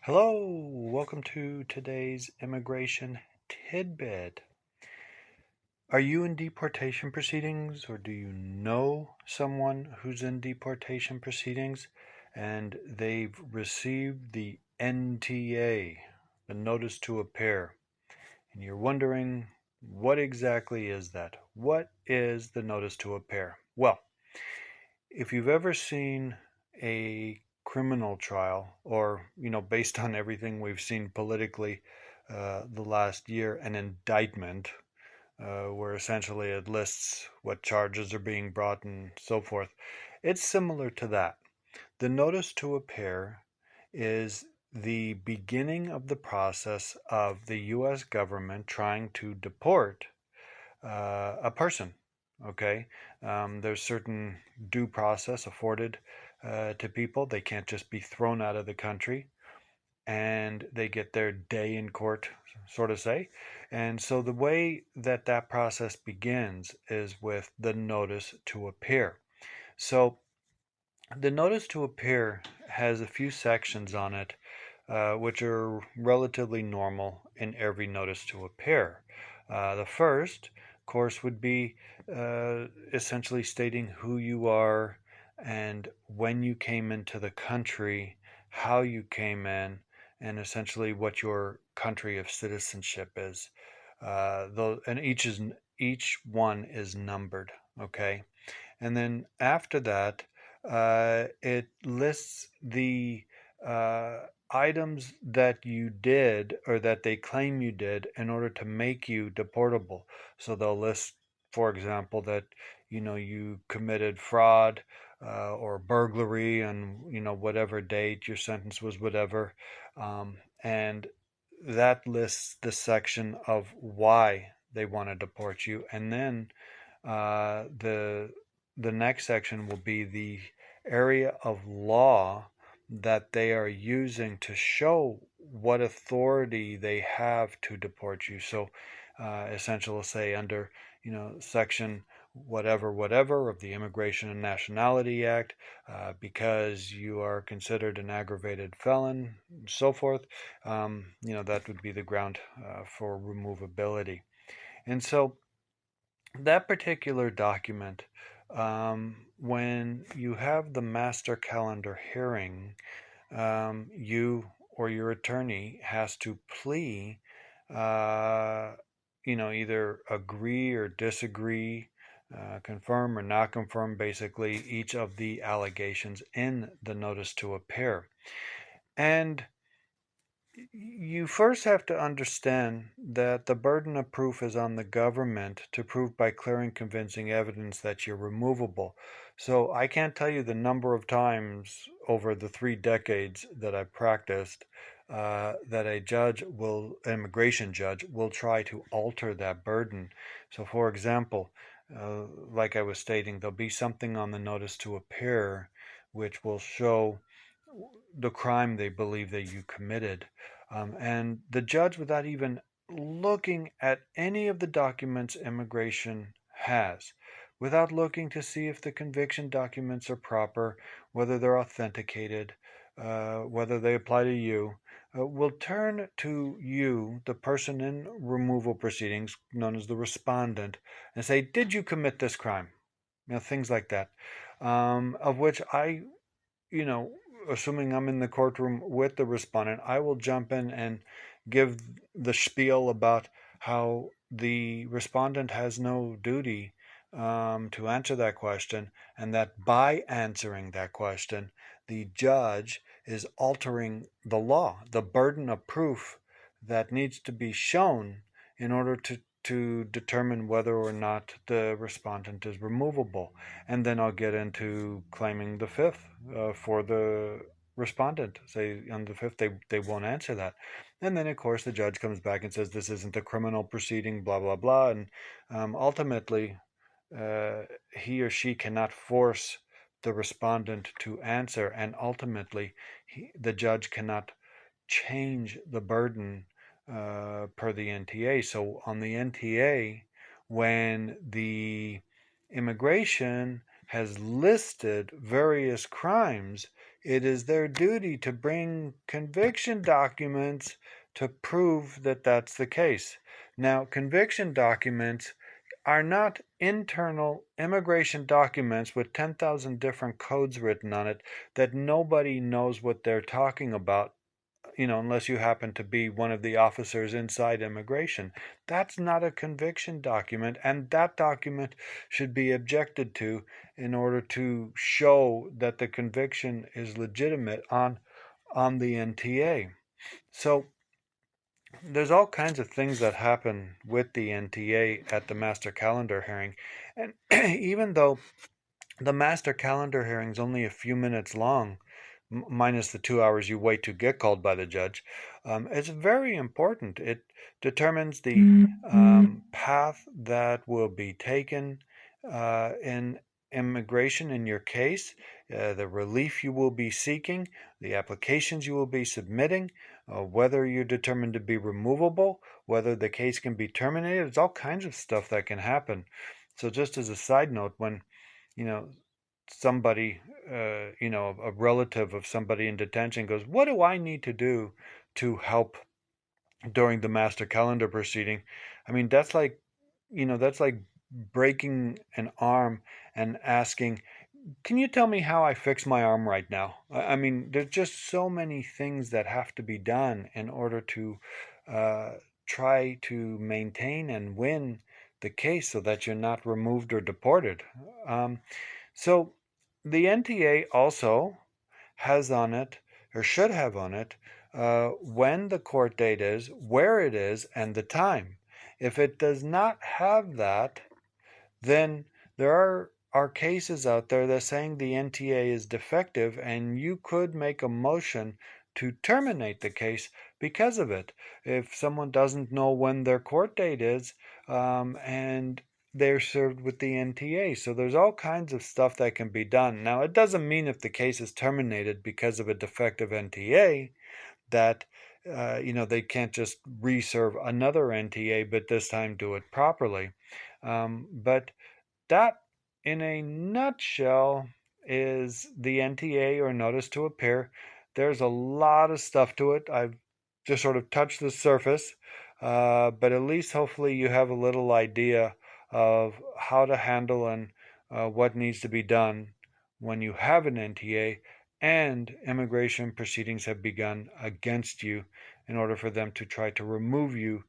Hello, welcome to today's immigration tidbit. Are you in deportation proceedings, or do you know someone who's in deportation proceedings and they've received the NTA, the notice to appear, and you're wondering what exactly is that? What is the notice to appear? Well, if you've ever seen a criminal trial, or, based on everything we've seen politically the last year, an indictment, where essentially it lists what charges are being brought and so forth, it's similar to that. The notice to appear is the beginning of the process of the U.S. government trying to deport a person. Okay, there's certain due process afforded to people. They can't just be thrown out of the country, and they get their day in court, sort of say. And so the way that that process begins is with the notice to appear. So the notice to appear has a few sections on it, which are relatively normal in every notice to appear. The first, of course, would be essentially stating who you are and when you came into the country, how you came in, and essentially what your country of citizenship is. And each one is numbered. Okay, and then after that, it lists the uh, items that you did or that they claim you did in order to make you deportable. So they'll list, for example, that you committed fraud or burglary on whatever date your sentence was, whatever, and that lists the section of why they want to deport you, and then the next section will be the area of law that they are using to show what authority they have to deport you. So, essentially, say under section whatever of the Immigration and Nationality Act, because you are considered an aggravated felon, and so forth. That would be the ground for removability. And so that particular document, when you have the master calendar hearing, you or your attorney has to plea, uh, either agree or disagree, confirm or not confirm, basically, each of the allegations in the notice to appear. And you first have to understand that the burden of proof is on the government to prove by clear and convincing evidence that you're removable. So I can't tell you the number of times over the 3 decades that I've practiced that immigration judge will try to alter that burden. So, for example, like I was stating, there'll be something on the notice to appear which will show the crime they believe that you committed. And the judge, without even looking at any of the documents immigration has, without looking to see if the conviction documents are proper, whether they're authenticated, whether they apply to you, will turn to you, the person in removal proceedings, known as the respondent, and say, "Did you commit this crime?" Things like that, of which I, you know, assuming I'm in the courtroom with the respondent, I will jump in and give the spiel about how the respondent has no duty to answer that question, and that by answering that question, the judge is altering the law, the burden of proof that needs to be shown in order to determine whether or not the respondent is removable. And then I'll get into claiming the fifth for the respondent. Say on the fifth, they won't answer that. And then, of course, the judge comes back and says, this isn't a criminal proceeding, blah, blah, blah. And ultimately, uh, he or she cannot force the respondent to answer. And ultimately, the judge cannot change the burden per the NTA. So on the NTA, when the immigration has listed various crimes, it is their duty to bring conviction documents to prove that that's the case. Now, conviction documents are not internal immigration documents with 10,000 different codes written on it that nobody knows what they're talking about, unless you happen to be one of the officers inside immigration. That's not a conviction document, and that document should be objected to in order to show that the conviction is legitimate on the NTA. So there's all kinds of things that happen with the NTA at the master calendar hearing. And even though the master calendar hearing is only a few minutes long, minus the 2 hours you wait to get called by the judge, it's very important. It determines the path that will be taken in immigration in your case, the relief you will be seeking, the applications you will be submitting, whether you're determined to be removable, whether the case can be terminated. There's all kinds of stuff that can happen. So, just as a side note, when you know somebody, a relative of somebody in detention goes, "What do I need to do to help during the master calendar proceeding?" I mean, that's like breaking an arm and asking, "Can you tell me how I fix my arm right now?" I mean, there's just so many things that have to be done in order to uh, try to maintain and win the case so that you're not removed or deported. So the NTA also has on it, or should have on it, when the court date is, where it is, and the time. If it does not have that, then there are cases out there that saying the NTA is defective, and you could make a motion to terminate the case because of it. If someone doesn't know when their court date is, and they're served with the NTA. So there's all kinds of stuff that can be done. Now, it doesn't mean if the case is terminated because of a defective NTA that they can't just reserve another NTA, but this time do it properly. But that, in a nutshell, is the NTA, or notice to appear. There's a lot of stuff to it. I've just sort of touched the surface, but at least hopefully you have a little idea of how to handle and what needs to be done when you have an NTA and immigration proceedings have begun against you in order for them to try to remove you